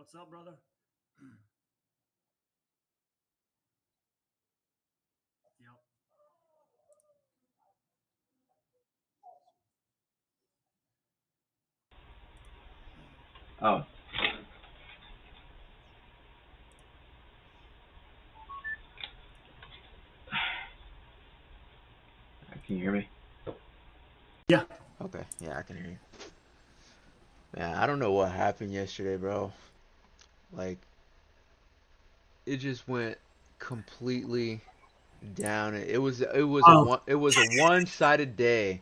What's up, brother? Yep. Oh, can you hear me? Yeah. Okay, yeah, I can hear you. Man, I don't know what happened yesterday, bro. Like, it just went completely down. Oh, It was a one-sided day,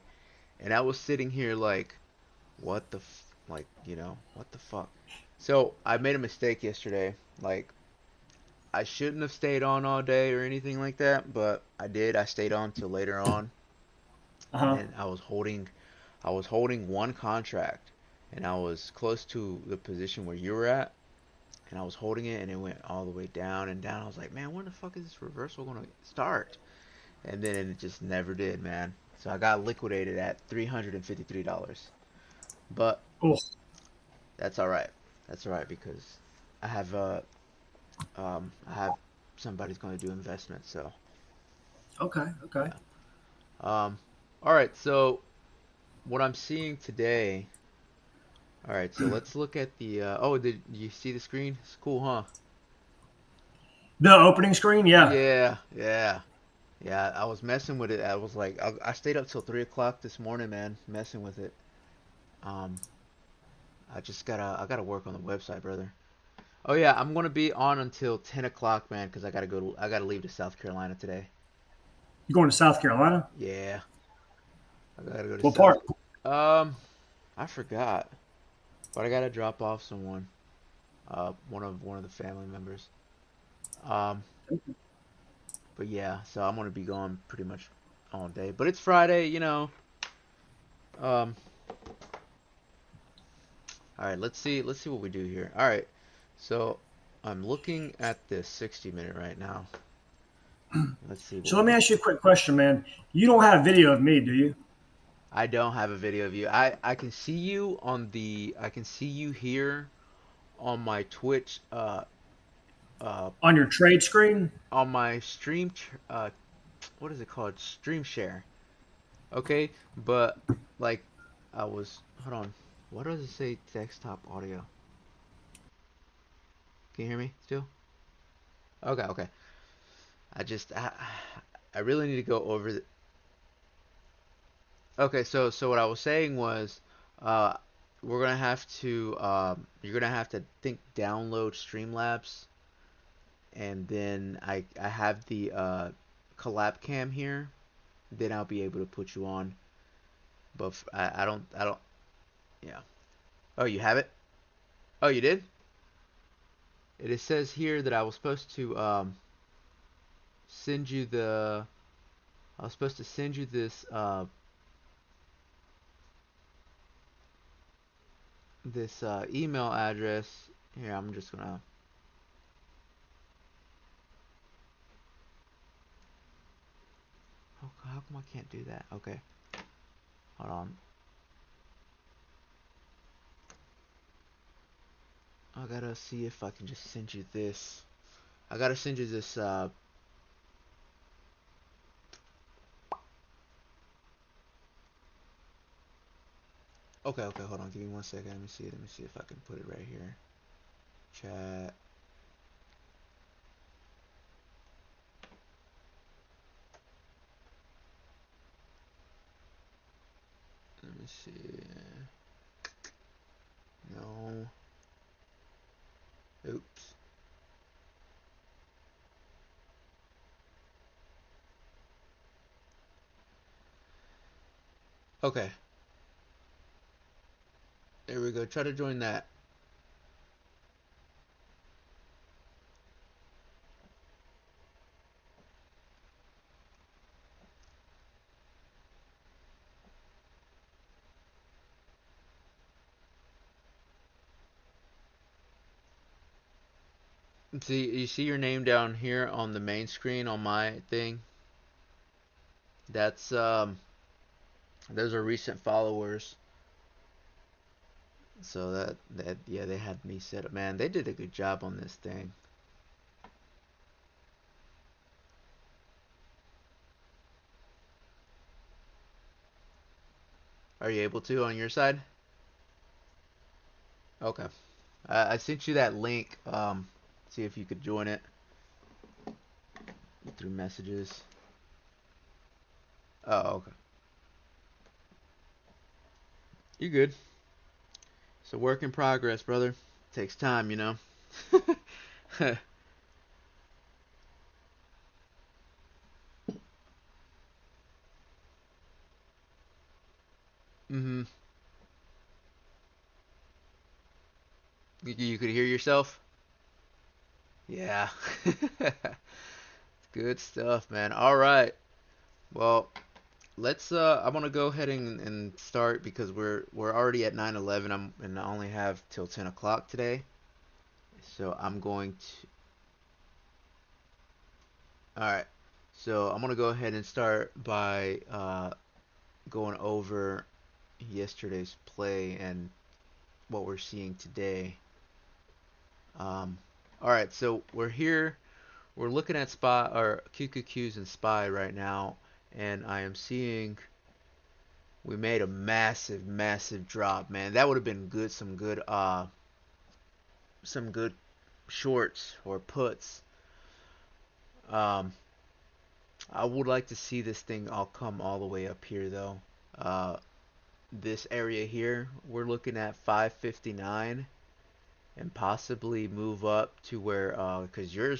and I was sitting here like, what the like, what the fuck? So, I made a mistake yesterday. Like, I shouldn't have stayed on all day or anything like that, but I did. I stayed on till later on, uh-huh. and I was holding one contract, and I was close to the position where you were at, and I was holding it, and it went all the way down and down. I was like, man, when the fuck is this reversal gonna start? And then it just never did, man. So I got liquidated at $353, but Oh, that's all right. That's all right because I have I have somebody's going to do investment, so okay, okay. yeah. Um, all right. So what I'm seeing today. All right. So let's look at the. Oh, did you see the screen? It's cool, huh? The opening screen, yeah. Yeah, yeah. Yeah, I was messing with it. I was like, I stayed up till 3 o'clock this morning, man, messing with it. Um, I gotta work on the website, brother. Oh yeah, I'm gonna be on until 10 o'clock, man, because I gotta leave to South Carolina today. You going to South Carolina? Yeah, I gotta go to What South. part? Um, I forgot, but I gotta drop off someone. One of the family members. Um, but yeah, so I'm gonna be gone pretty much all day. But it's Friday, you know. Um, All right, let's see what we do here. All right, so I'm looking at this 60 minute right now. Let's see what So we let me do. ask you a quick question, man. You don't have video of me, do you? I don't have a video of you. I can see you on I can see you here on my Twitch uh On your trade screen? on my what is it called? Stream share. Okay? But like hold on. What does it say desktop audio? Can you hear me still? Okay, okay. I just I really need to go over Okay, so what I was saying was, uh, we're gonna have to, you're gonna have to think download Streamlabs, and then I have the collab cam here. Then I'll be able to put you on. But I don't, yeah. Oh, you have it? Oh, you did? It says here that I was supposed to send you the, I was supposed to send you this email address. Here, I'm just gonna. How come I can't do that? Okay, hold on. I gotta see if I can just send you this. I gotta send you this. Okay, okay, hold on. Give me 1 second. Let me see. Let me see if I can put it right here. Chat. Let me see. No. Oops. Okay. There we go. Try to join that. See, you see your name down here on the main screen on my thing. That's those are recent followers. So that yeah, they had me set up. Man, they did a good job on this thing. Are you able to on your side? Okay. I sent you that link. See if you could join it through messages. Oh, okay. You good? It's a work in progress, brother. Takes time, you know. hmm You could hear yourself? Yeah. Good stuff, man. All right. Well, let's I'm gonna go ahead and start because we're already at 9:11. And I only have till 10 o'clock today. So I'm going to all right. So I'm gonna go ahead and start by going over yesterday's play and what we're seeing today. Um, all right, so we're here. We're looking at spy or QQQs and spy right now, and I am seeing we made a massive, massive drop, man. That would have been good, some good shorts or puts. Um, I would like to see this thing all come all the way up here though. Uh, this area here, we're looking at 559 and possibly move up to where because your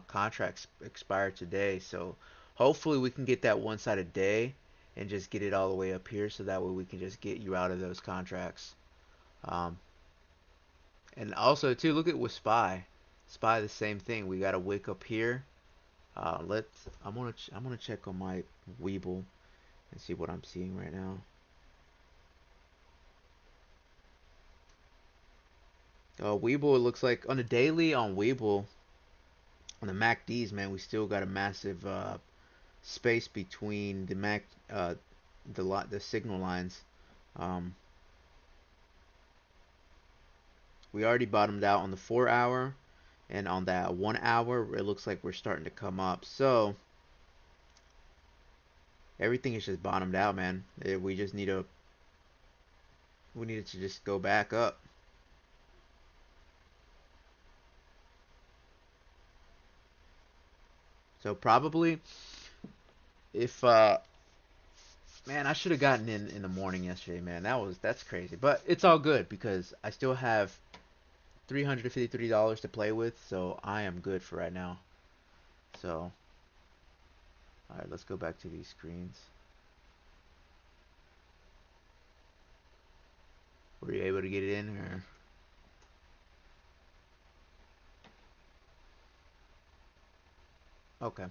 contracts expire today, so hopefully we can get that one side a day and just get it all the way up here so that way we can just get you out of those contracts. Um, and also too, look at with Spy the same thing. We got a wick up here. Let's I'm gonna check on my Weeble and see what I'm seeing right now. Weeble, it looks like on a daily on Weeble, on the MACDs, man, we still got a massive space between the the signal lines. Um, we already bottomed out on the 4 hour, and on that 1 hour, it looks like we're starting to come up. So everything is just bottomed out, man. We just we needed to just go back up. So probably if man, I should have gotten in the morning yesterday, man. That's crazy, but it's all good because I still have $353 to play with, so I am good for right now. So, all right, let's go back to these screens. Were you able to get it in or? Okay.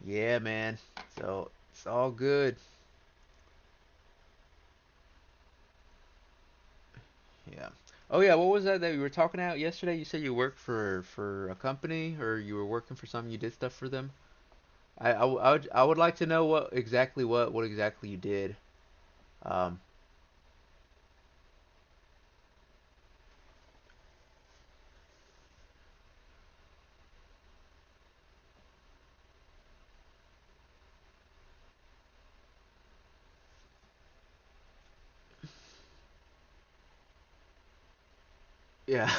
Yeah, man. So it's all good. Yeah. Oh yeah, what was that you were talking about yesterday? You said you worked for a company or you were working for something. You did stuff for them. I would like to know what exactly you did. Um. Yeah.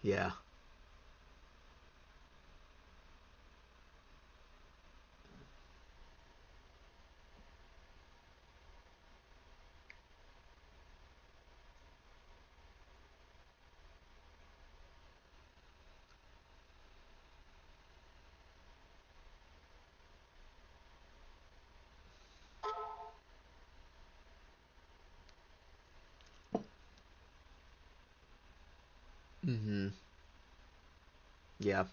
Yeah. Mhm. Yeah.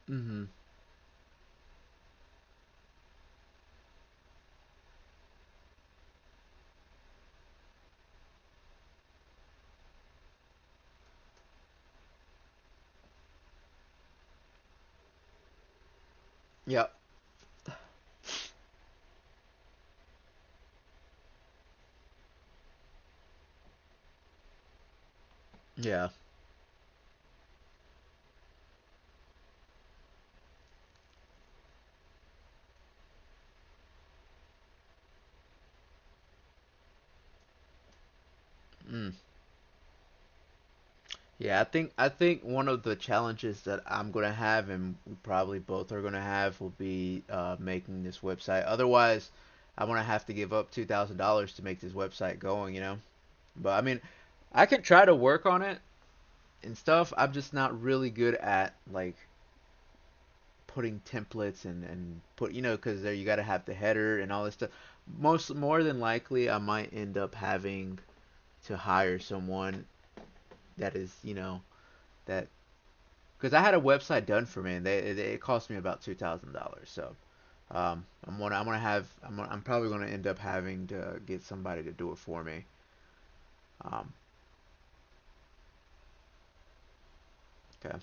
Mhm. Yep. Yeah. Mm. Yeah, I think one of the challenges that I'm gonna have, and we probably both are gonna have, will be making this website. Otherwise, I'm gonna have to give up $2,000 to make this website going, you know. But I mean, I can try to work on it and stuff. I'm just not really good at like putting templates and put, you know, because there you got to have the header and all this stuff. More than likely, I might end up having to hire someone that is, you know, that because I had a website done for me and it cost me about $2,000. So I'm probably gonna end up having to get somebody to do it for me. Um, okay,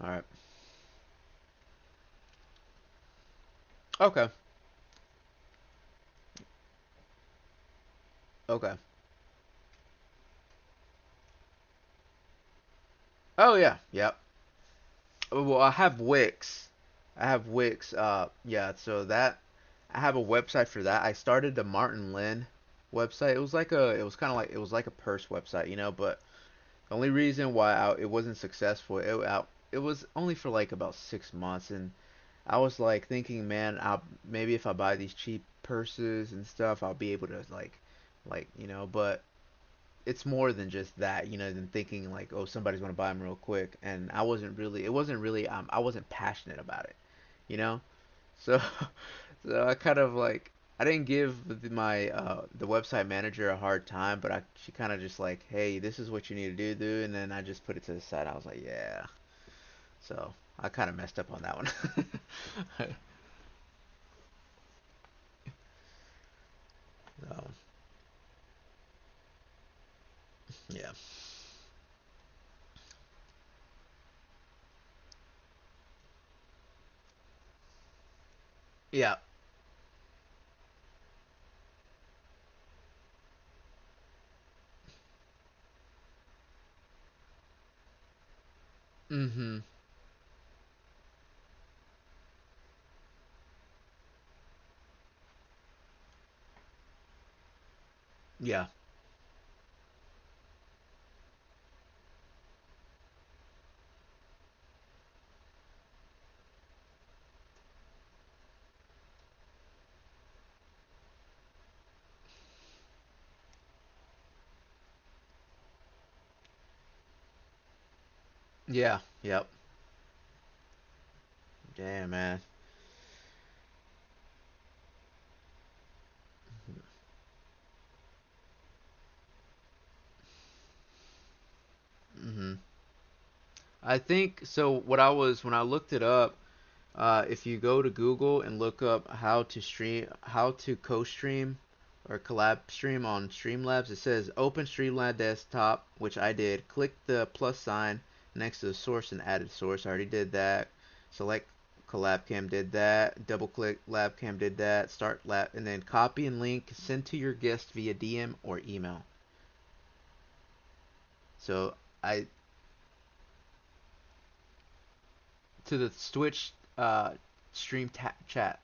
all right, okay, okay. Oh yeah, yep. Well, I have Wix. I have Wix. Yeah. So that I have a website for that. I started the Martin Lynn website. It was kind of like it was like a purse website, you know. But the only reason why it wasn't successful, it was only for like about 6 months, and I was like thinking, man, maybe if I buy these cheap purses and stuff, I'll be able to like you know. But it's more than just that, you know, than thinking like, oh, somebody's gonna buy them real quick. And I wasn't really, it wasn't really, I wasn't passionate about it, you know. So, so I kind of like, I didn't give my the website manager a hard time, but she kind of just like, hey, this is what you need to do, and then I just put it to the side. I was like, yeah. So I kind of messed up on that one. So, yeah, yeah, mm-hmm, yeah, yeah, yep. Damn, man. Mm-hmm. I think so. When I looked it up, if you go to Google and look up how to co-stream or collab stream on Streamlabs, it says open Streamlabs desktop, which I did. Click the plus sign next to the source and added source. I already did that. Select CollabCam, did that. Double click LabCam, did that. Start lab, and then copy and link. Send to your guest via DM or email. So I to the Twitch stream chat.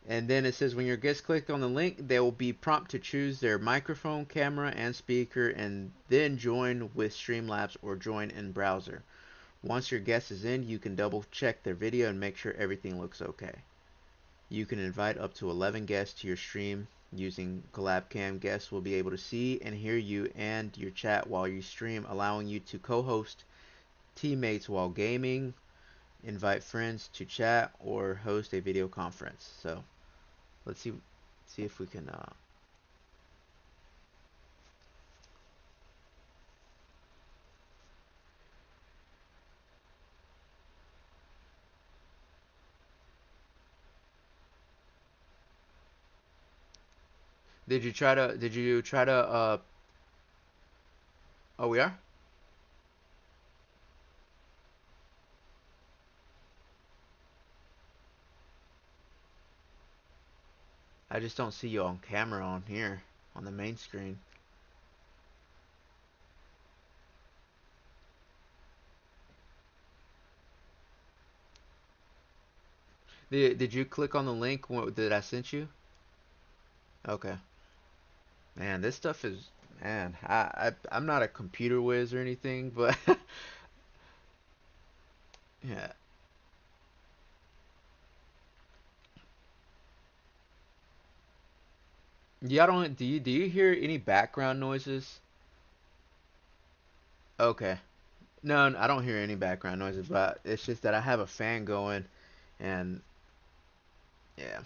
And then it says when your guests click on the link, they will be prompted to choose their microphone, camera, and speaker, and then join with Streamlabs or join in browser. Once your guest is in, you can double check their video and make sure everything looks okay. You can invite up to 11 guests to your stream using CollabCam. Guests will be able to see and hear you and your chat while you stream, allowing you to co-host teammates while gaming, invite friends to chat, or host a video conference. So let's see if we can. Did you try to? Did you try to? Oh, we are. I just don't see you on camera on here on the main screen. Did you click on the link that I sent you? Okay. Man, this stuff is, man, I'm not a computer whiz or anything, but yeah. Yeah, I don't, do you hear any background noises? Okay. No, I don't hear any background noises, but it's just that I have a fan going and yeah.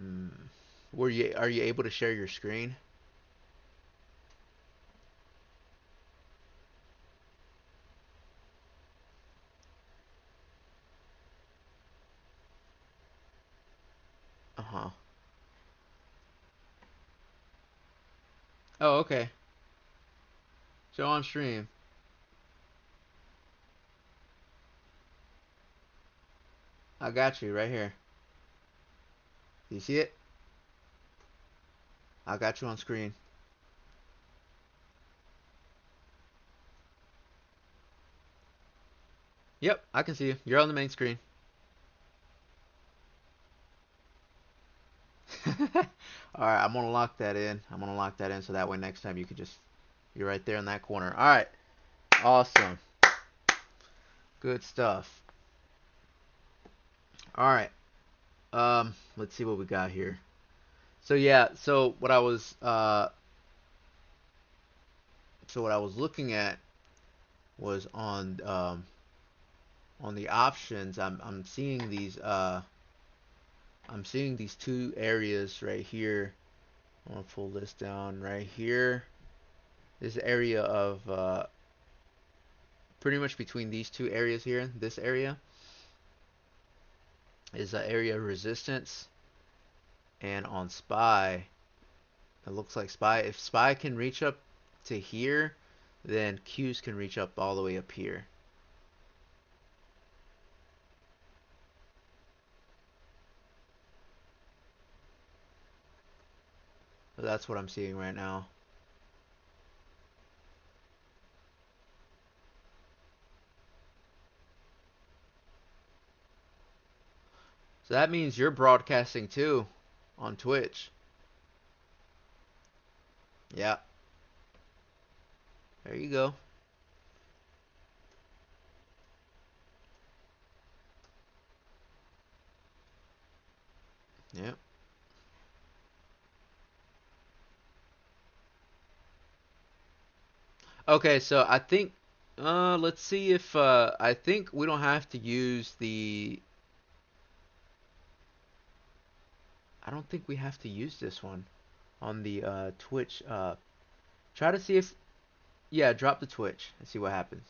Hmm. Are you able to share your screen? Uh-huh. Oh, okay. Show on stream. I got you right here. Do you see it? I got you on screen. Yep, I can see you. You're on the main screen. Alright, I'm gonna lock that in. I'm gonna lock that in so that way next time you can just, you're right there in that corner. Alright, awesome. Good stuff. Alright, let's see what we got here. So yeah, so what I was looking at was on the options. I'm seeing these two areas right here. I'm gonna pull this down right here. This area of pretty much between these two areas here. This area is an area of resistance, and on SPY, it looks like SPY. If SPY can reach up to here, then Q's can reach up all the way up here. So that's what I'm seeing right now. So that means you're broadcasting too on Twitch. Yeah, there you go. Yeah. Okay, so I think let's see if I think we don't have to use the I don't think we have to use this one on the Twitch try to see if yeah, drop the Twitch and see what happens.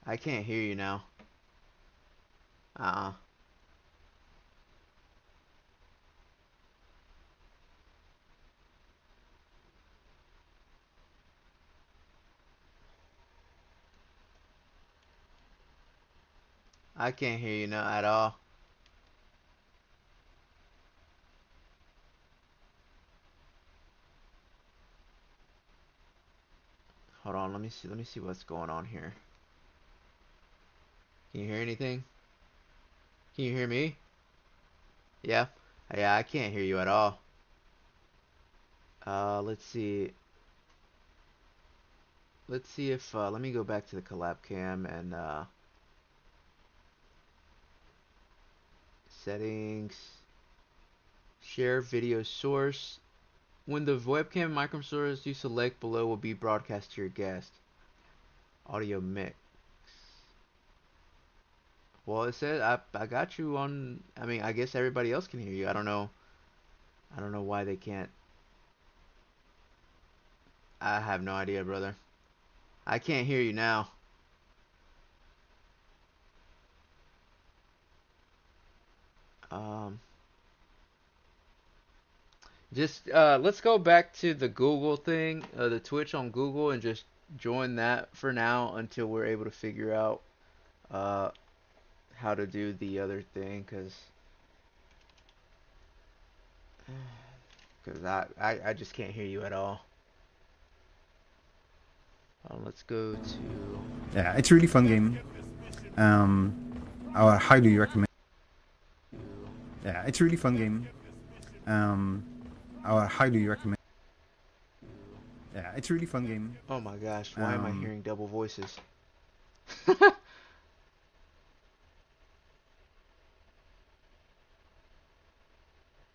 I can't hear you now. Uh-uh. I can't hear you now at all. Hold on, let me see what's going on here. Can you hear anything? Can you hear me? Yeah? Yeah, I can't hear you at all. Let's see. Let's see if let me go back to the collab cam and settings, share video source. When the webcam microsource you select below will be broadcast to your guest. Audio mix. Well, it said I got you on. I mean, I guess everybody else can hear you. I don't know. I don't know why they can't. I have no idea, brother. I can't hear you now. Um, just let's go back to the Google thing, the Twitch on Google, and just join that for now until we're able to figure out uh, how to do the other thing, cause I just can't hear you at all. Let's go to. Yeah, it's a really fun game. I would highly recommend. Yeah, it's a really fun game. I would highly recommend. Yeah, it's a really fun game. Oh my gosh, why am I hearing double voices?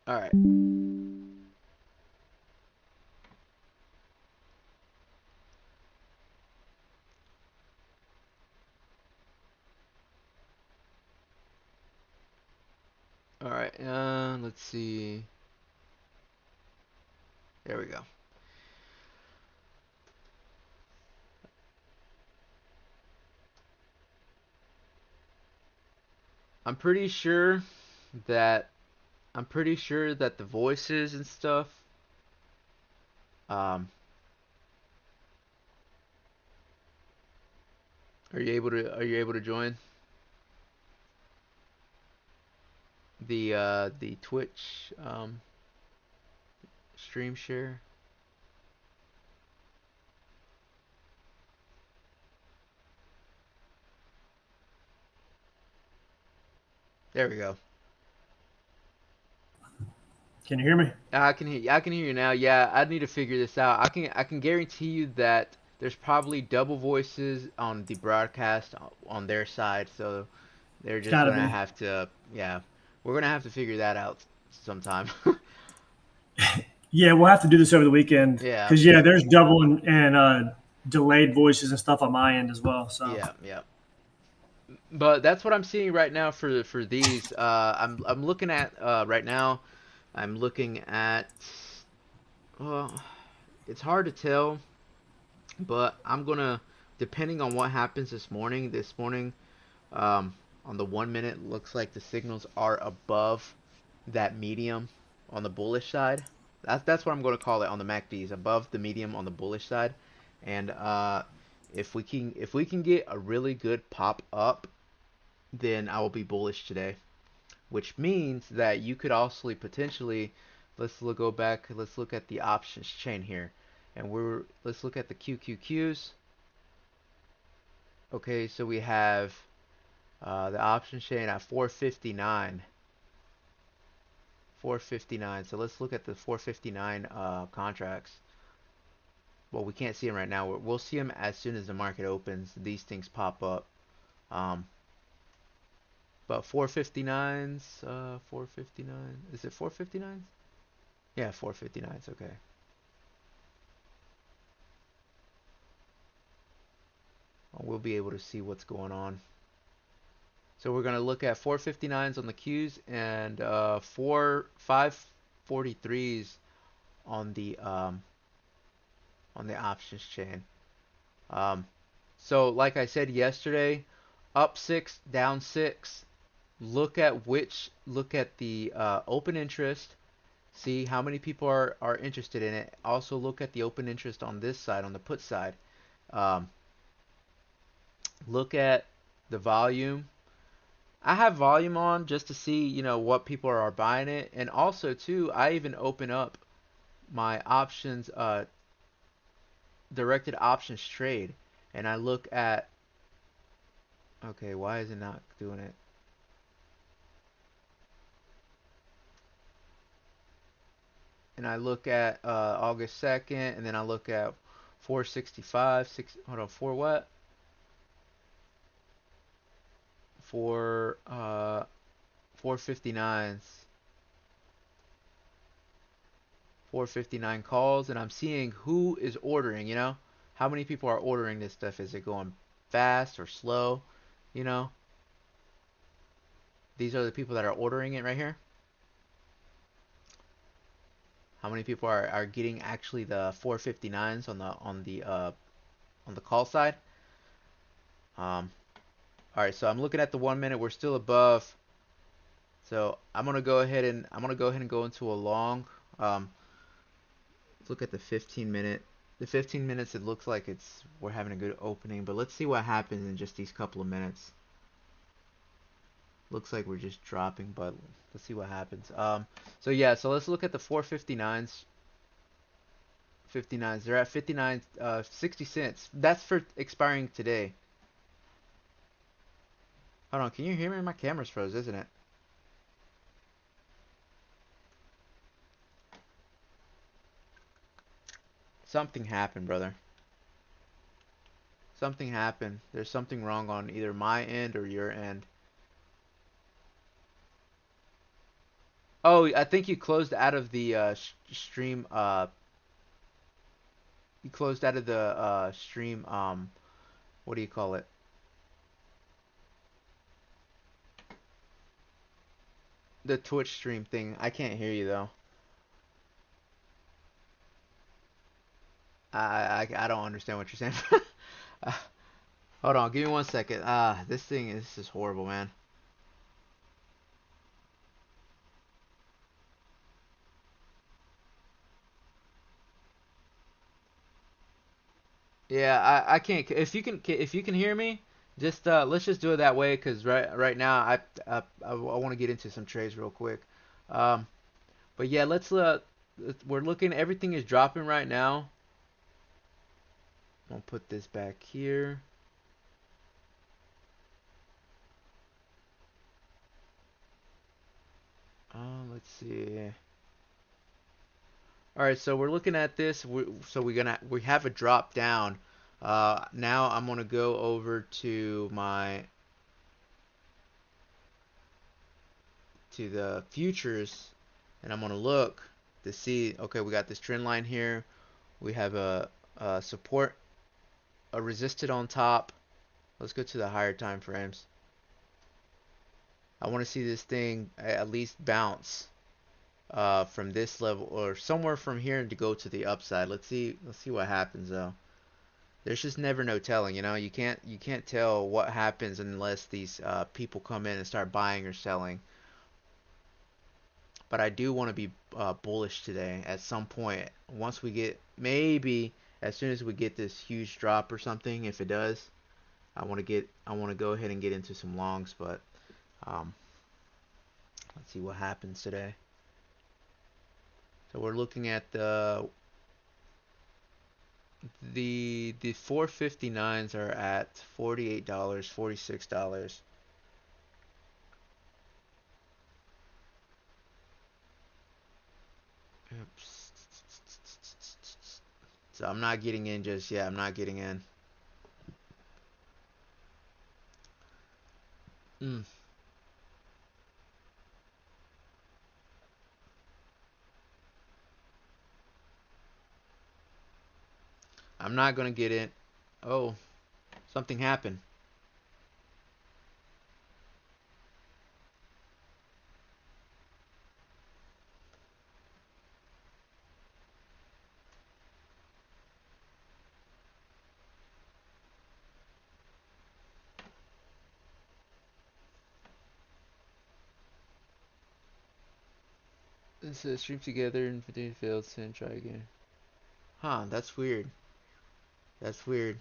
All right. All right. Let's see. There we go. I'm pretty sure that the voices and stuff um are you able to join the Twitch stream share? There we go. Can you hear me? I can hear you now. Yeah, I need to figure this out. I can guarantee you that there's probably double voices on the broadcast on their side, so they're It's just got to gonna be. have to, yeah, we're gonna have to figure that out sometime. Yeah, we'll have to do this over the weekend Yeah, because there's double and delayed voices and stuff on my end as well. So yeah, yeah. But that's what I'm seeing right now for these. I'm looking at right now. I'm looking at. Well, it's hard to tell, but I'm gonna, depending on what happens this morning. This morning, on the 1 minute, looks like the signals are above that medium on the bullish side. That's what I'm gonna call it on the MACDs, above the medium on the bullish side, and if we can get a really good pop up, then I will be bullish today, which means that you could also potentially, go back, let's look at the options chain here, and let's look at the QQQs. Okay, so we have the options chain at 459. 459. So let's look at the 459 contracts. Well, we can't see them right now. We'll see them as soon as the market opens. These things pop up. Um, but 459s, 459. Is it 459s? Yeah, 459s. Okay. Well, we'll be able to see what's going on. So we're going to look at 459s on the Qs and 543s on the options chain. So like I said yesterday, up 6, down 6. Look at the open interest. See how many people are interested in it. Also look at the open interest on this side, on the put side. Um, look at the volume. I have volume on just to see, what people are buying it. And also too, I even open up my options, directed options trade. And I look at, okay, why is it not doing it? And I look at August 2nd, and then I look at 465, hold on, for what? For 459s. 459 calls, and I'm seeing who is ordering, How many people are ordering this stuff? Is it going fast or slow? You know? These are the people that are ordering it right here. How many people are getting actually the 459s on the call side? All right, so I'm looking at the 1 minute. We're still above. So I'm gonna go ahead and go into a long. Let's look at the 15 minute. The 15 minutes, it looks like we're having a good opening, but let's see what happens in just these couple of minutes. Looks like we're just dropping, but let's see what happens. So yeah, so let's look at the 459s. 59s. They're at 59 60 cents. That's for expiring today. Hold on, can you hear me? My camera's froze, isn't it? Something happened, brother. Something happened. There's something wrong on either my end or your end. Oh, I think you closed out of the stream. You closed out of the stream. What do you call it? The Twitch stream thing. I can't hear you though. I don't understand what you're saying. uh, Hold on, give me 1 second. This is horrible, man. Yeah, I can't. If you can hear me, just let's just do it that way. Cause right now I want to get into some trades real quick. Um, but yeah, we're looking. Everything is dropping right now. I'll put this back here. Let's see. All right, so we're looking at this. We have a drop down. Now I'm gonna go over to the futures, and I'm gonna look to see. Okay, we got this trend line here. We have a support, a resisted on top. Let's go to the higher time frames. I want to see this thing at least bounce from this level or somewhere from here to go to the upside. Let's see what happens though. There's just never no telling, you know. You can't tell what happens unless these people come in and start buying or selling. But I do want to be bullish today at some point. Once we get, maybe as soon as we get this huge drop or something, if it does, I want to go ahead and get into some longs. But um, let's see what happens today. So we're looking at the 459s are at $48, $46. Oops. So I'm not getting in just yet. I'm not getting in. I'm not gonna get in. Oh, something happened. It says stream together and 15 failed and try again. Huh, that's weird. That's weird.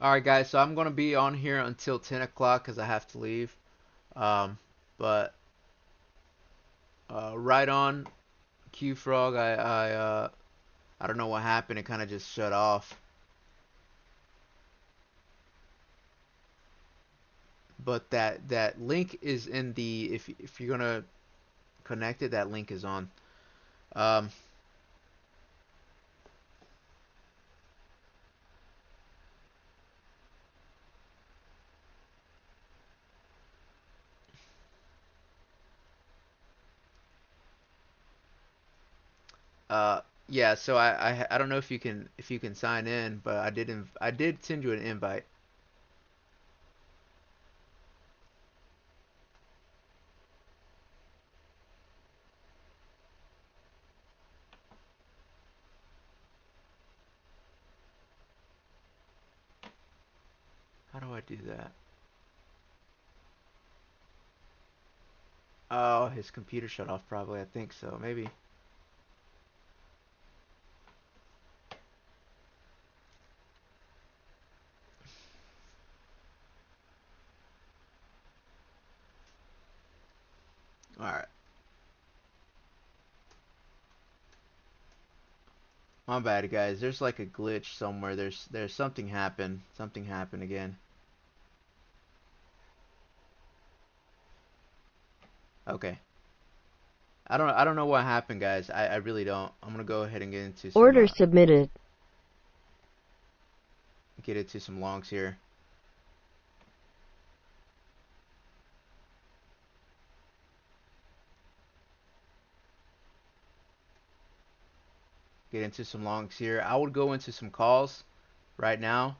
Alright guys, so I'm gonna be on here until 10 o'clock because I have to leave. But right on Q Frog, I don't know what happened, it kinda just shut off. But that link is in the if you're gonna connect it, that link is on. Um, yeah, so I don't know if you can sign in, but I did send you an invite. do I do that? Oh, his computer shut off probably. I think so. Maybe. Alright. My bad, guys. There's like a glitch somewhere. There's something happened. Something happened again. Okay. I don't know what happened, guys. I really don't. I'm gonna go ahead and get into some Order submitted. get into some longs here. Get into some longs here. I would go into some calls right now.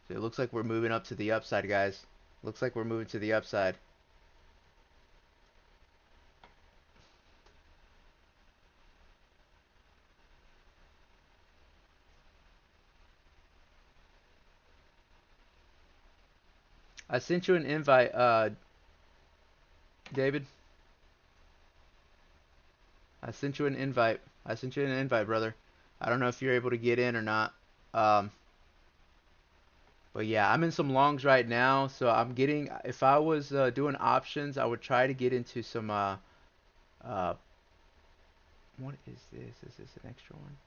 So it looks like we're moving up to the upside, guys. Looks like we're moving to the upside. I sent you an invite, David. I sent you an invite. I sent you an invite, brother. I don't know if you're able to get in or not. But yeah, I'm in some longs right now, so I'm getting. If I was doing options, I would try to get into some. What is this? Is this an extra one?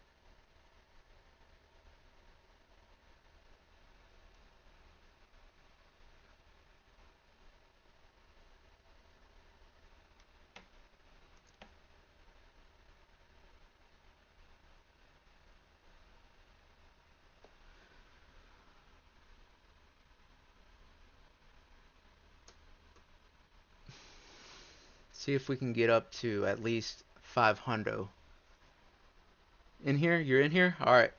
See if we can get up to at least 500. In here? You're in here? Alright.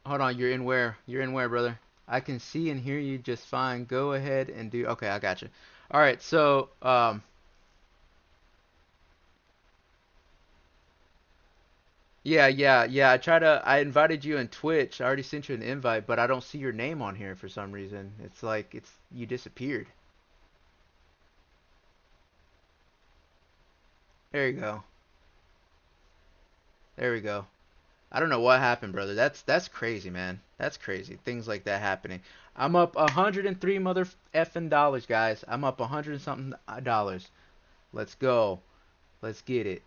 Hold on, you're in where? You're in where, brother? I can see and hear you just fine. Go ahead and do... Okay, I got you. Alright, so, yeah. I invited you on Twitch. I already sent you an invite, but I don't see your name on here for some reason. It's like, you disappeared. There you go. There we go. I don't know what happened, brother. That's crazy, man. That's crazy. Things like that happening. I'm up 103 mother effing dollars, guys. I'm up 100 and something dollars. Let's go. Let's get it.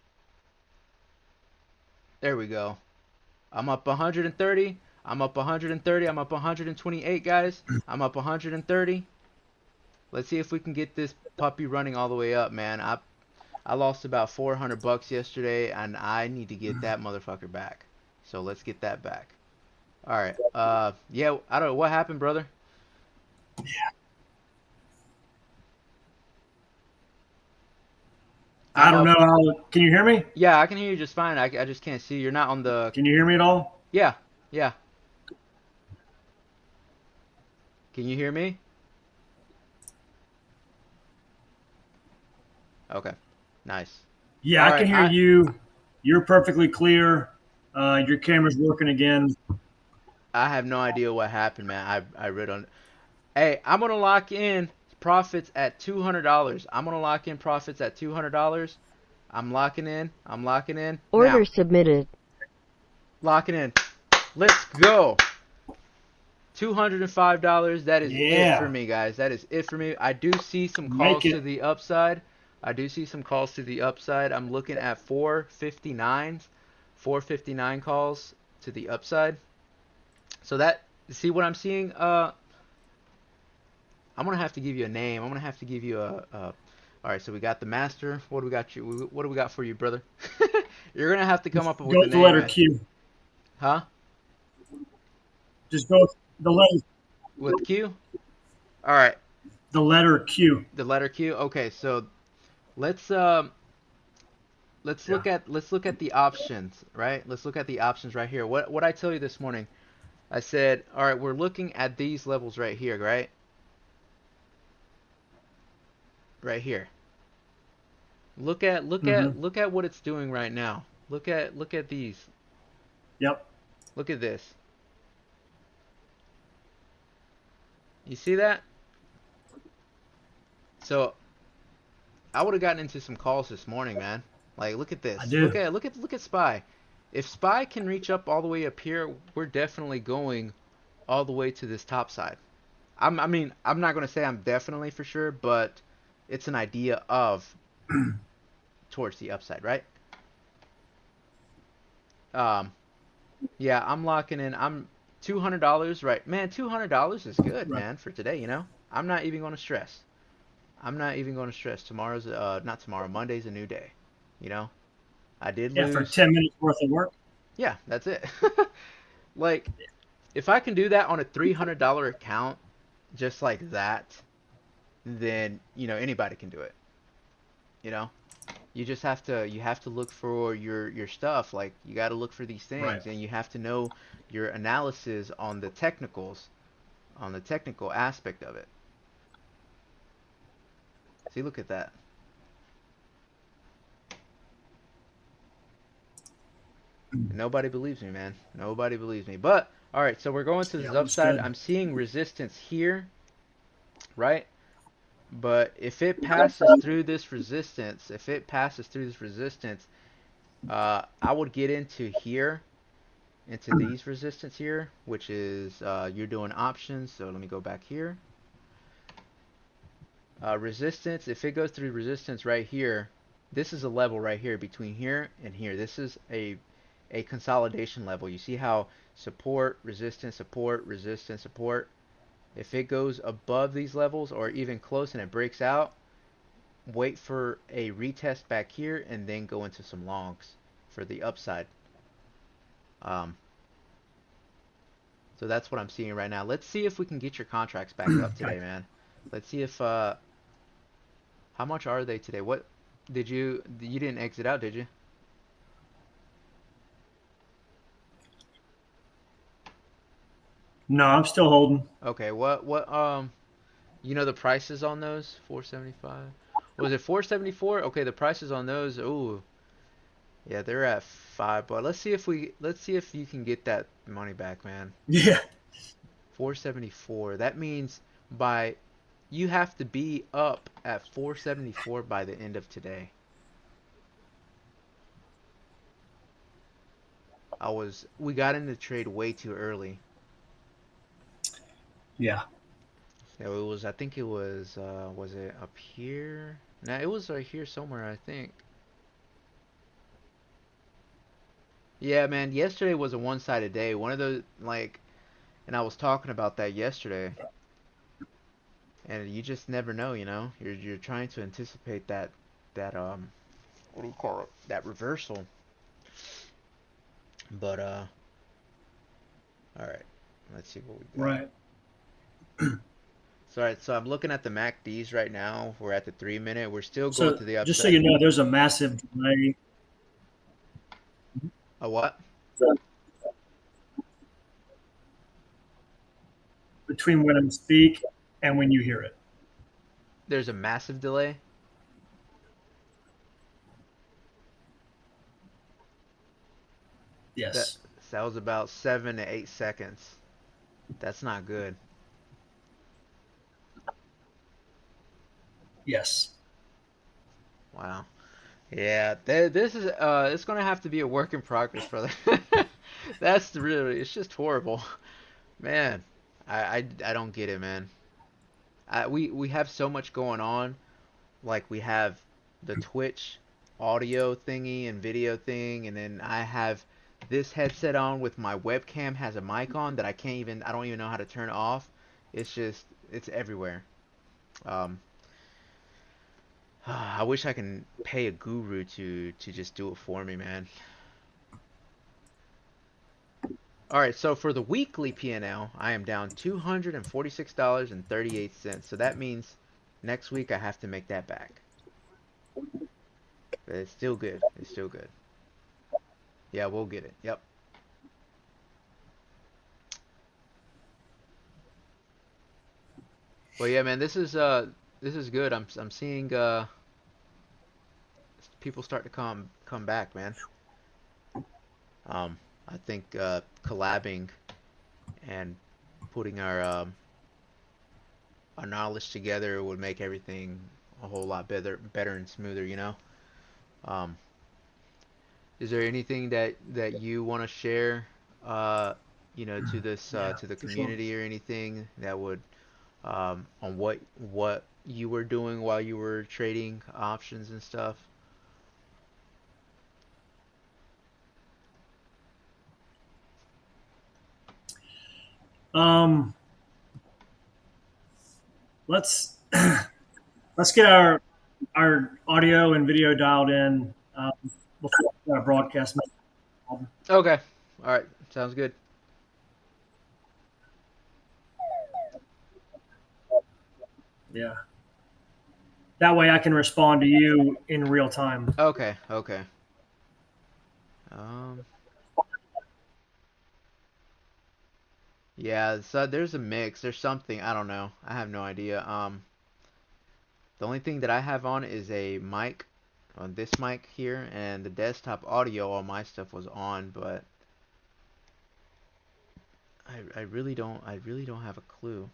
There we go. I'm up 130. I'm up 130. I'm up 128, guys. I'm up 130. Let's see if we can get this puppy running all the way up, man. I lost about 400 bucks yesterday, and I need to get that motherfucker back. So let's get that back. All right. Yeah, I don't know what happened, brother. I don't know. Can you hear me? Yeah, I can hear you just fine. I just can't see. You're not on the... Can you hear me at all? Yeah. Can you hear me? Okay. Nice. Yeah, All I can right, hear you. You're perfectly clear. Your camera's working again. I have no idea what happened, man. I read on... Hey, I'm going to lock in profits at $200. I'm going to lock in profits at $200. I'm locking in. Order Now, submitted. locking in. Let's go. $205. That is it for me, guys. That is it for me. I do see some calls to the upside. I'm looking at 459. 459 calls to the upside. So that, see what I'm seeing? I'm gonna have to give you a name. I'm gonna have to give you all right, so we got the master. What do we got you? What do we got for you, brother? You're gonna have to come up with a name. Go with the letter Q. Huh? Just go with the letter. With Q? All right. The letter Q. The letter Q. Okay, so let's look at the options, right? Let's look at the options right here. What I tell you this morning? I said, all right, we're looking at these levels right here, right? Right here. Look at what it's doing right now. Look at these. Yep. Look at this. You see that? So I would have gotten into some calls this morning, man. Like, look at this. I do. Look at SPY. If SPY can reach up all the way up here, we're definitely going all the way to this top side. I mean, I'm not gonna say I'm definitely for sure, but it's an idea of towards the upside, right? Yeah, I'm locking in. I'm $200, right? Man, $200 is good, Right. man, for today. You know, I'm not even gonna stress. I'm not even going to stress. Tomorrow's not tomorrow. Monday's a new day. You know, I did Yeah, for lose. 10 minutes worth of work. Yeah, that's it. Like, if I can do that on a $300 account, just like that, then you know anybody can do it. You know, you have to look for your stuff. Like, you got to look for these things, Right. and you have to know your analysis on the technicals, on the technical aspect of it. See, look at that. Nobody believes me, man. Nobody believes me. But, alright, so we're going to this Yeah, looks upside. good. I'm seeing resistance here, right? But if it passes through this resistance, I would get into here, into these resistance here, which is, you're doing options. So let me go back here. Resistance, if it goes through resistance right here, this is a level right here between here and here. This is a consolidation level. You see how support, resistance, support, resistance, support. If it goes above these levels or even close and it breaks out, wait for a retest back here and then go into some longs for the upside. So that's what I'm seeing right now. Let's see if we can get your contracts back up today, man. Let's see if how much are they today? What did you didn't exit out, did you? No, I'm still holding. Okay, what you know the prices on those? 475. Was it 474? Okay, the prices on those, ooh. Yeah, they're at 5, but let's see if you can get that money back, man. Yeah. 474. That means by you have to be up at 474 by the end of today. We got in the trade way too early. Yeah. Yeah, it was, I think it was it up here? Nah, it was right here somewhere, I think. Yeah, man, yesterday was a one-sided day. One of those, like, and I was talking about that yesterday. And you just never know, you know? You're trying to anticipate that what do you call it? That reversal. But all right. Let's see what we got. Right. So, all right, so I'm looking at the MACDs right now. We're at the 3-minute. We're still going So to the upside. just so you know, there's a massive delay A what? between when I speak and when you hear it. There's a massive delay. Yes. That was about 7 to 8 seconds. That's not good. Yes. Wow. Yeah, this is it's gonna have to be a work in progress, brother. That's really, it's just horrible, man. I don't get it, man. We have so much going on. Like, we have the Twitch audio thingy and video thing, and then I have this headset on with my webcam has a mic on that I don't even know how to turn off. It's everywhere. I wish I can pay a guru to just do it for me, man. All right, so for the weekly P&L, I am down $246.38. So that means next week I have to make that back. But it's still good. It's still good. Yeah, we'll get it. Yep. Well, yeah, man, this is good. I'm seeing people start to come back, man. I think collabing and putting our knowledge together would make everything a whole lot better and smoother, you know? Um, is there anything that you want to share, uh, to this Yeah, to the for sure. community or anything that would on what you were doing while you were trading options and stuff? Um, let's let's get our audio and video dialed in before our broadcast. Okay. All right. Sounds good. Yeah, that way I can respond to you in real time. Okay. Okay. Um, yeah, so there's a mix. There's something, I don't know. I have no idea. The only thing that I have on is a mic on this mic here, and the desktop audio, all my stuff was on, but I really don't have a clue.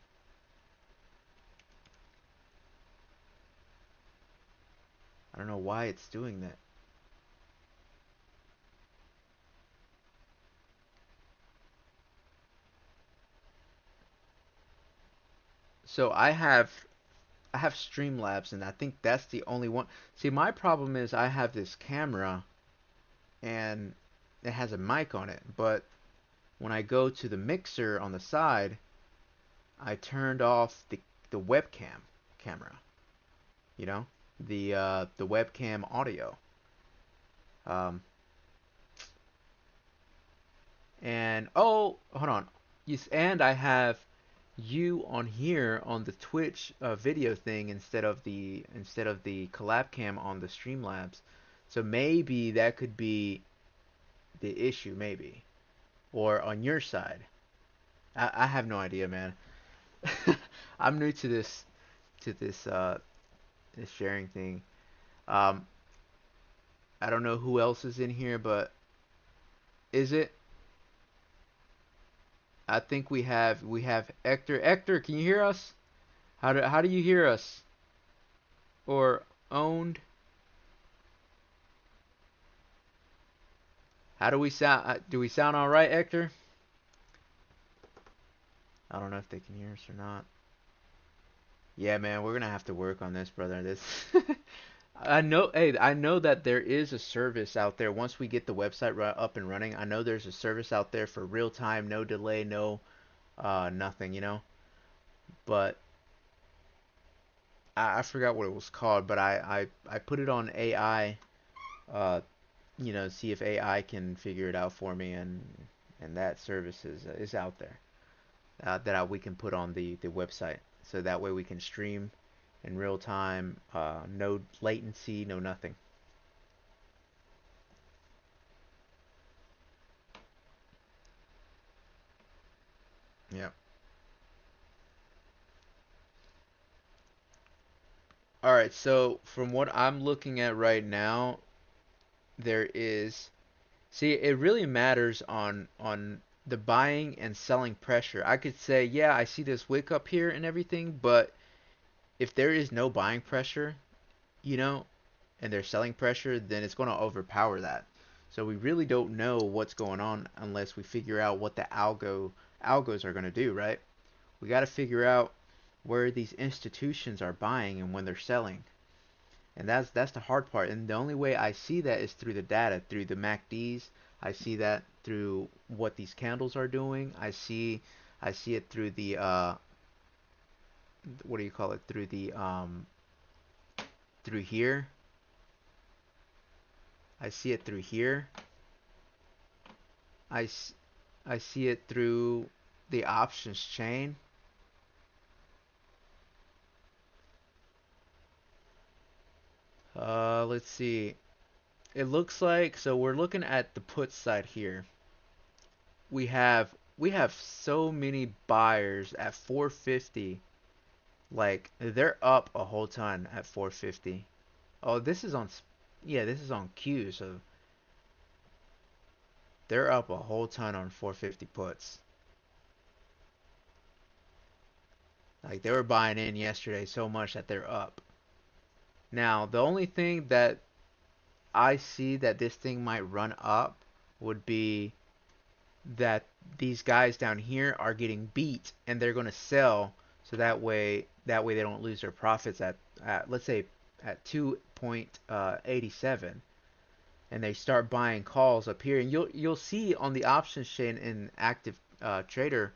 I don't know why it's doing that. So I have Streamlabs, and I think that's the only one. See, my problem is I have this camera and it has a mic on it, but when I go to the mixer on the side, I turned off the webcam camera, you know, the webcam audio. Um, and oh, hold on. Yes, and I have you on here on the Twitch video thing instead of the collab cam on the Streamlabs. So maybe that could be the issue, maybe, or on your side. I have no idea, man. I'm new to this sharing thing. Um, I don't know who else is in here, but is it? I think we have Hector. Hector, can you hear us? How do you hear us? Or owned? How do we sound? Do we sound all right, Hector? I don't know if they can hear us or not. Yeah, man, we're gonna have to work on this, brother. This I know, hey, I know that there is a service out there. Once we get the website up and running, I know there's a service out there for real time, no delay, no nothing, you know. But I forgot what it was called, but I put it on AI, uh, see if AI can figure it out for me, and that service is out there we can put on the website, so that way we can stream in real time, no latency, no nothing. Yeah. All right, so from what I'm looking at right now, there is, see, it really matters on the buying and selling pressure. I could say, yeah, I see this wick up here and everything, but if there is no buying pressure, you know, and there's selling pressure, then it's going to overpower that. So we really don't know what's going on unless we figure out what the algos are going to do, right? We got to figure out where these institutions are buying and when they're selling. And that's the hard part. And the only way I see that is through the data, through the MACDs. I see that through what these candles are doing. I see it through the what do you call it? Through the through here. I see it through here. I, I see it through the options chain. Let's see. It looks like, so we're looking at the put side here. We have so many buyers at 450. Like they're up a whole ton at 450. Oh, this is on, yeah, this is on Q. So they're up a whole ton on 450 puts. Like they were buying in yesterday so much that they're up. Now, the only thing that I see that this thing might run up would be that these guys down here are getting beat and they're going to sell, so that way they don't lose their profits at let's say at 2.87, and they start buying calls up here, and you'll see on the options chain in active trader,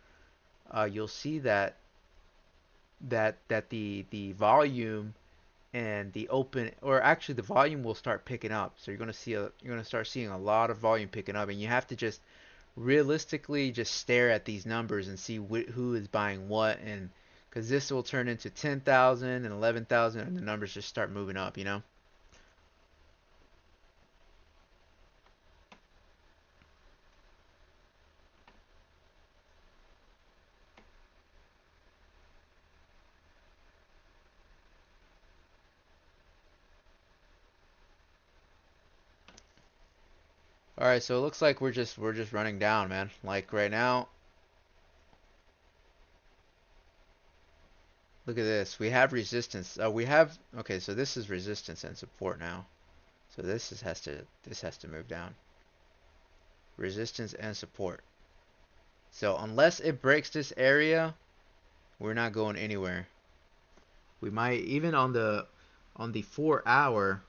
you'll see that the volume and the open, or actually the volume will start picking up. So you're going to start seeing a lot of volume picking up, and you have to just realistically just stare at these numbers and see who is buying what, and because this will turn into 10,000 and 11,000 and the numbers just start moving up, you know. All right, so it looks like we're just running down, man. Like right now, look at this. We have resistance. Okay, so this is resistance and support now. So this has to move down. Resistance and support. So unless it breaks this area, we're not going anywhere. We might even on the 4 hour,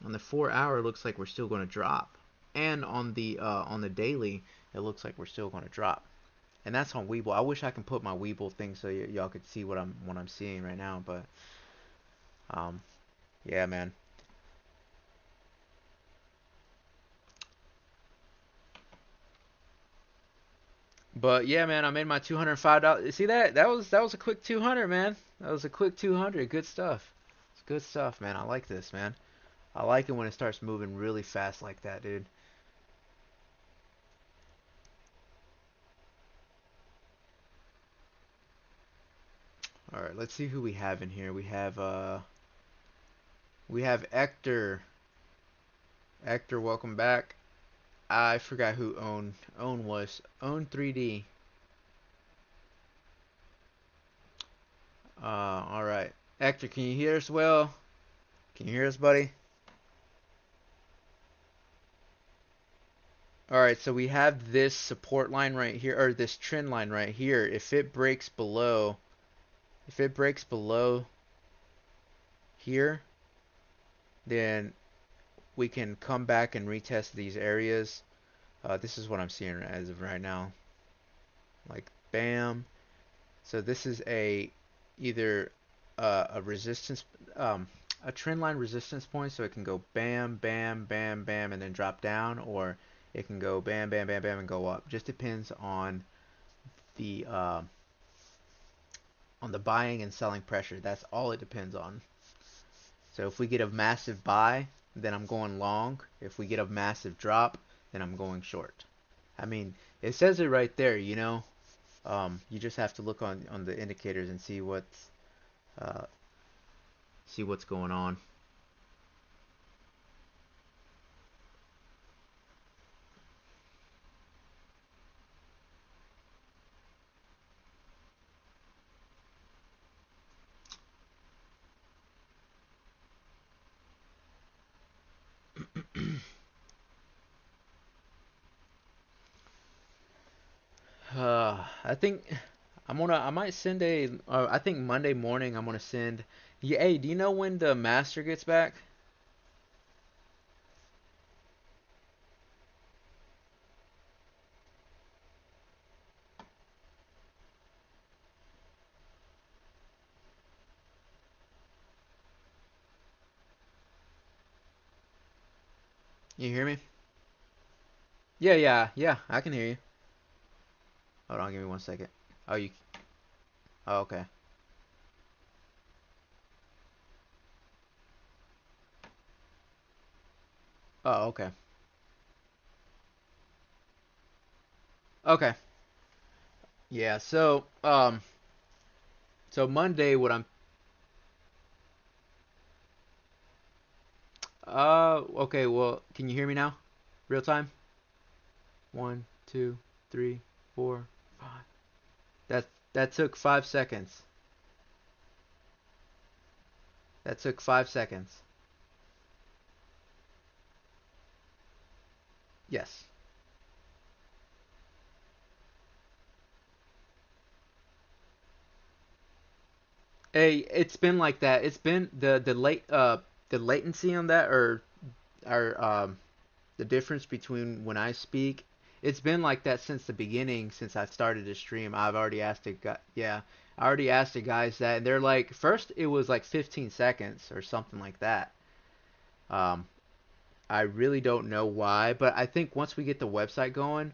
it looks like we're still going to drop. And on the daily, it looks like we're still going to drop. And that's on Webull. I wish I can put my Webull thing so y'all could see what I'm seeing right now, but yeah, man. But yeah, man, I made my $205. See that? That was a quick 200, man. That was a quick 200. Good stuff. It's good stuff, man. I like this, man. I like it when it starts moving really fast like that, dude. All right, let's see who we have in here. We have Ector. Ector, welcome back. I forgot who Own 3D. All right. Ector, can you hear us well? Can you hear us, buddy? All right, so we have this support line right here, or this trend line right here. If it breaks below here, then we can come back and retest these areas. This is what I'm seeing as of right now. Like, bam. So this is either a resistance, a trend line resistance point, so it can go bam, bam, bam, bam, and then drop down, or it can go bam, bam, bam, bam, and go up. Just depends the on the buying and selling pressure. That's all it depends on. So if we get a massive buy, then I'm going long. If we get a massive drop, then I'm going short. I mean, it says it right there, you know. You just have to look on the indicators and see what's going on. I think I might send I think Monday morning I'm gonna send. Yeah, hey, do you know when the master gets back? You hear me? Yeah, yeah, yeah, I can hear you. Hold on, give me 1 second. Oh, oh, okay. Oh, okay. Okay. Yeah, so Monday what I'm okay, well, can you hear me now? Real time? 1, 2, 3, 4, 5. That took 5 seconds. That took 5 seconds. Yes. Hey, it's been like that. It's been the latency on that, or the difference between when I speak. It's been like that since the beginning, since I started to stream. I've already asked the guy, yeah, I already asked the guys that, and they're like, first it was like 15 seconds or something like that. Um, I really don't know why, but I think once we get the website going,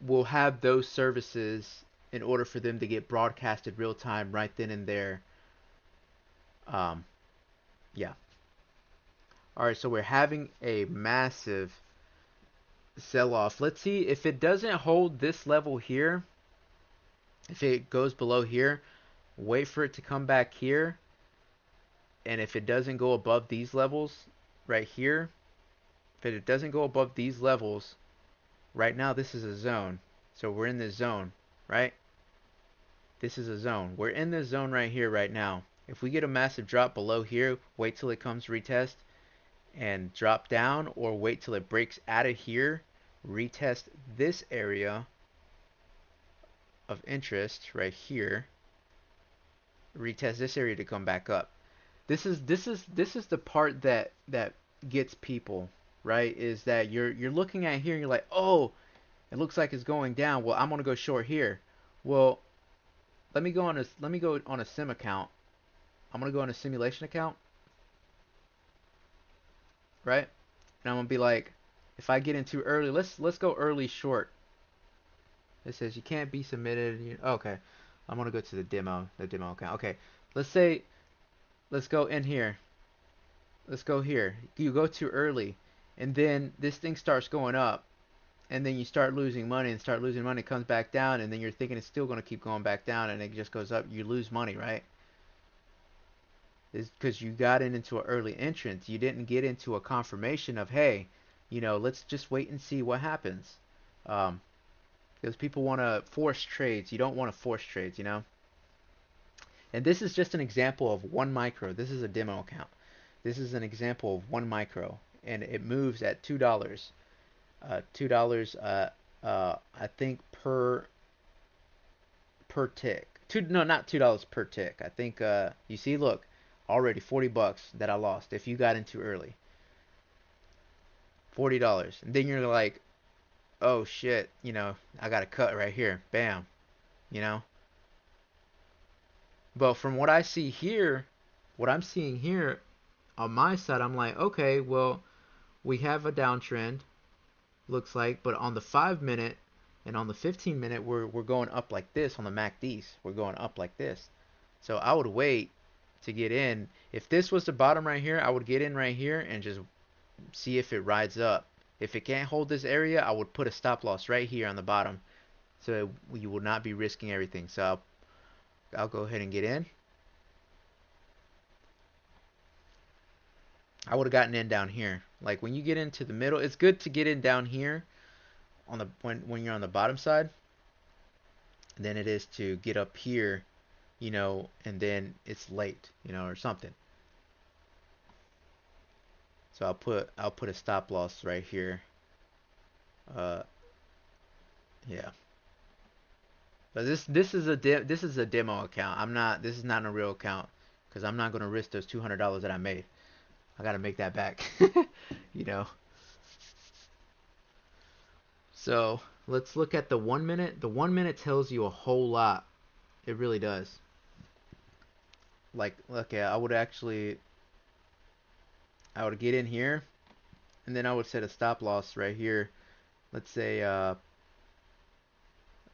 we'll have those services in order for them to get broadcasted real time right then and there. Um, yeah. All right, so we're having a massive sell off. Let's see if it doesn't hold this level here. If it goes below here, wait for it to come back here. And if it doesn't go above these levels right here, if it doesn't go above these levels, right now this is a zone. So we're in this zone, right? This is a zone. We're in this zone right here right now. If we get a massive drop below here, wait till it comes retest and drop down, or wait till it breaks out of here, retest this area of interest right here, retest this area to come back up. This is the part that gets people, right? Is that you're looking at here and you're like, oh, it looks like it's going down. Well, I'm gonna go short here. Well, let me go on a sim account. I'm gonna go on a simulation account, right? And I'm gonna be like, if I get in too early, let's go early short. It says you can't be submitted. Okay, I'm gonna go to the demo account. Okay, let's go in here. Let's go here. You go too early, and then this thing starts going up, and then you start losing money and start losing money. It comes back down, and then you're thinking it's still gonna keep going back down, and it just goes up. You lose money, right? Is because you got into an early entrance. You didn't get into a confirmation of, hey, let's just wait and see what happens. Because people want to force trades. You don't want to force trades, And this is just an example of one micro. This is a demo account. This is an example of one micro, and it moves at $2. $2, I think per tick. No, not $2 per tick. I think you see, look, already $40 that I lost if you got in too early. $40, and then you're like, oh shit, I got a cut right here, bam, But from what I see here, what I'm seeing here on my side, I'm like, okay, well, we have a downtrend, looks like, but on the 5-minute and on the 15-minute, we're going up like this on the MACDs. We're going up like this. So I would wait to get in. If this was the bottom right here, I would get in right here and just see if it rides up. If it can't hold this area, I would put a stop loss right here on the bottom, so you will not be risking everything. So I'll go ahead and get in. I would have gotten in down here. Like when you get into the middle, it's good to get in down here on the when you're on the bottom side than it is to get up here, and then it's late, or something. So I'll put a stop loss right here. Yeah. But this is a demo account. This is not a real account because I'm not going to risk those $200 that I made. I got to make that back. So, let's look at the 1 minute. The 1 minute tells you a whole lot. It really does. Like, okay, I would get in here, and then I would set a stop loss right here. Let's say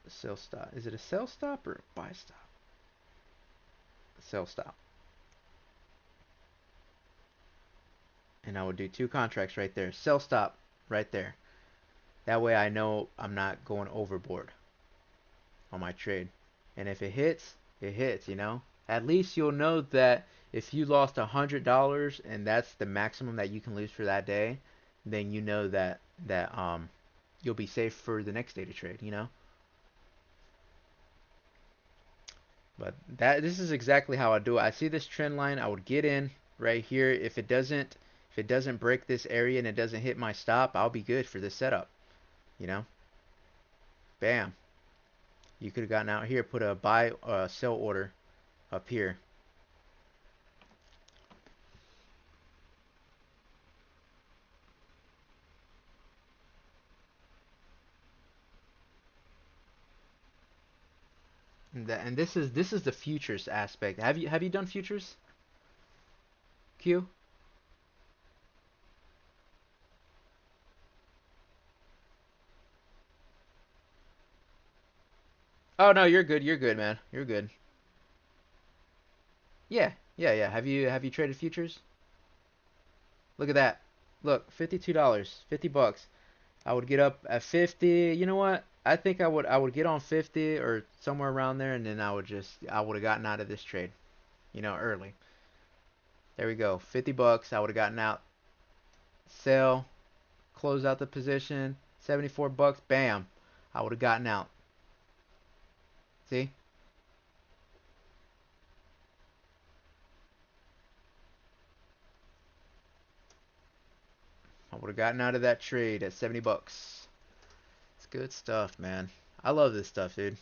sell stop. Is it a sell stop or a buy stop? Sell stop. And I would do 2 contracts right there. Sell stop right there. That way I know I'm not going overboard on my trade. And if it hits, it hits, At least you'll know that if you lost $100 and that's the maximum that you can lose for that day, then you know that you'll be safe for the next day to trade, you know? But this is exactly how I do it. I see this trend line, I would get in right here. If it doesn't break this area and it doesn't hit my stop, I'll be good for this setup, you know? Bam. You could have gotten out here, put a buy sell order up here. And this is the futures aspect. Have you done futures, Q? Oh no, you're good. You're good, man. You're good. Yeah, yeah, yeah. Have you traded futures? Look at that. Look, $52, $50. I would get up at 50. You know what? I think I would get on 50 or somewhere around there, and then I would have gotten out of this trade, early. There we go. $50. I would have gotten out. Sell, close out the position. $74. Bam. I would have gotten out. See? I would have gotten out of that trade at $70. It's good stuff, man. I love this stuff, dude.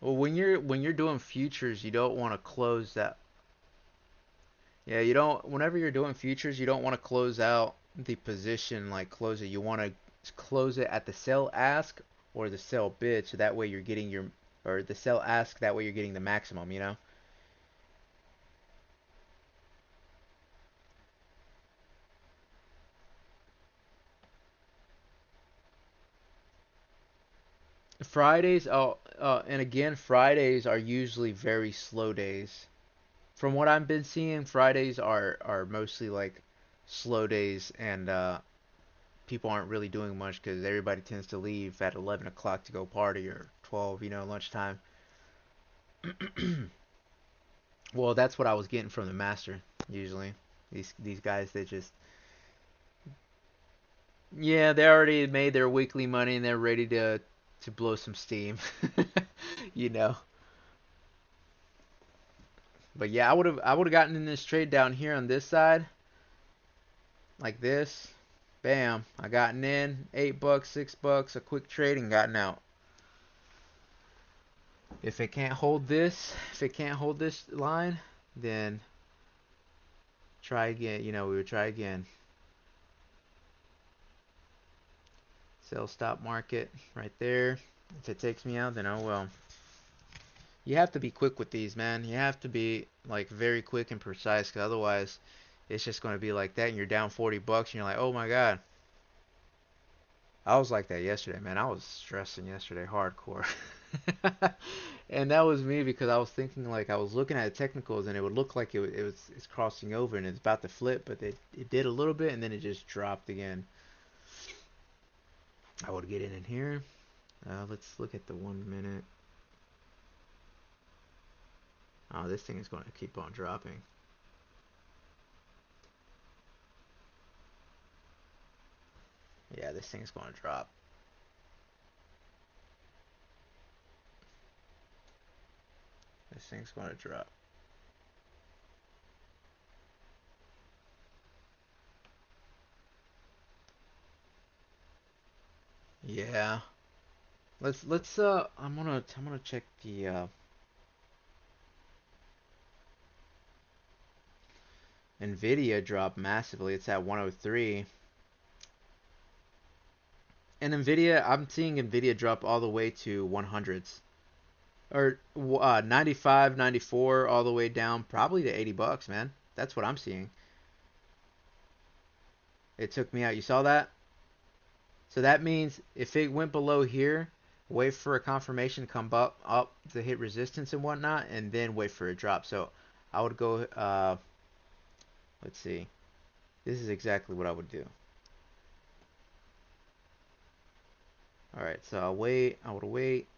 Well, when you're doing futures, you don't want to close that. Yeah, you don't. Whenever you're doing futures, you don't want to close out the position like close it. You want to close it at the sell ask or the sell bid, so that way you're getting or the sell ask. That way you're getting the maximum. Fridays. Oh, and again, Fridays are usually very slow days. From what I've been seeing, Fridays are mostly like slow days, and people aren't really doing much because everybody tends to leave at 11 o'clock to go party or 12, lunchtime. Well, that's what I was getting from the master usually. These guys, they just, yeah, they already made their weekly money and they're ready to blow some steam, you know. But yeah, I would have gotten in this trade down here on this side like this. Bam, I gotten in $8, $6, a quick trade and gotten out. If it can't hold this line, then try again. We would try again. Sell stop market right there. If it takes me out, then oh well. You have to be quick with these, man. You have to be like very quick and precise, because otherwise it's just going to be like that and you're down $40 and you're like, oh my god. I was like that yesterday, man. I was stressing yesterday hardcore. And that was me because I was thinking, like, I was looking at technicals and it would look like it's crossing over and it's about to flip, but it did a little bit and then it just dropped again. I would get in here. Let's look at the 1 minute. Oh, this thing is going to keep on dropping. Yeah, this thing's going to drop. This thing's going to drop. Yeah. Let's I'm gonna check the Nvidia dropped massively. It's at 103. And Nvidia, I'm seeing Nvidia drop all the way to 100s. Or 95, 94, all the way down probably to $80, man. That's what I'm seeing. It took me out. You saw that? So that means if it went below here, wait for a confirmation to come up to hit resistance and whatnot, and then wait for a drop. So I would go, let's see. This is exactly what I would do. Alright, so I'll wait. I would wait.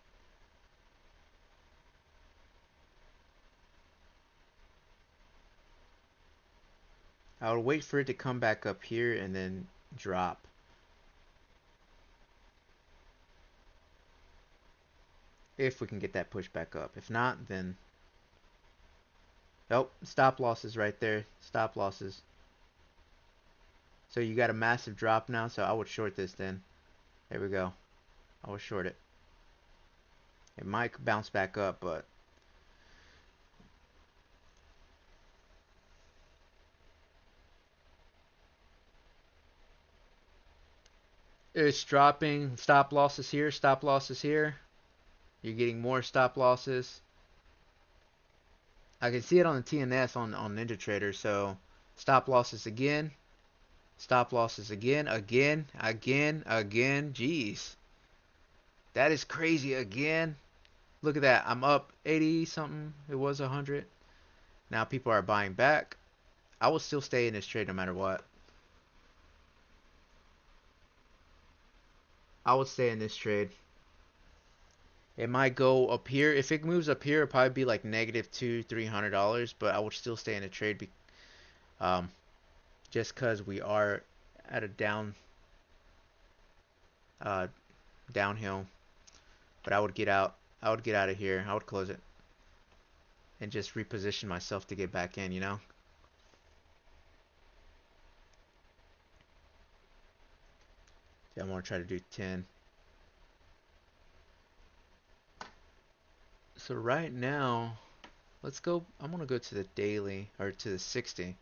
I would wait for it to come back up here and then drop. If we can get that push back up. If not, then... Nope, stop losses right there. Stop losses. So you got a massive drop now, so I would short this then. There we go. I would short it. It might bounce back up, but... It's dropping. Stop losses here. Stop losses here. You're getting more stop losses. I can see it on the TNS on NinjaTrader. So stop losses again. Stop losses again. Again. Jeez. That is crazy again. Look at that. I'm up 80 something. It was 100. Now people are buying back. I will still stay in this trade no matter what. I would stay in this trade. It might go up here. If it moves up here, it'll probably be like -$200-300, but I would still stay in a trade just because we are at a downhill. But I would get out. I would get out of here. I would close it and just reposition myself to get back in, you know? Yeah, I'm going to try to do 10. So right now, let's go. I'm going to go to the daily, or to the 60.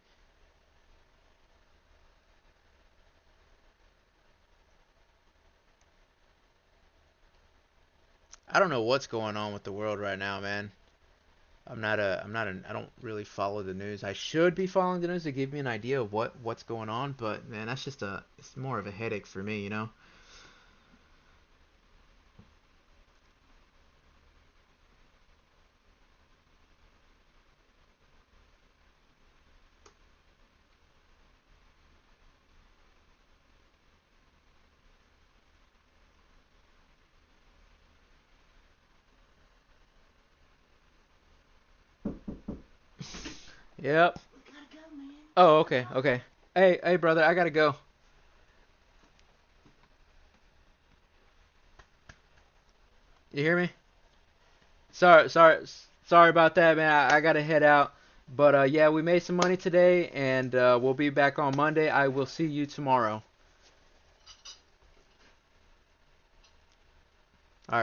I don't know what's going on with the world right now, man. I don't really follow the news. I should be following the news to give me an idea of what's going on, but man, it's more of a headache for me, you know? Yep. Oh, okay, okay. Hey, brother, I gotta go. You hear me? Sorry about that, man. I gotta head out. But yeah, we made some money today, and we'll be back on Monday. I will see you tomorrow. All right, bro.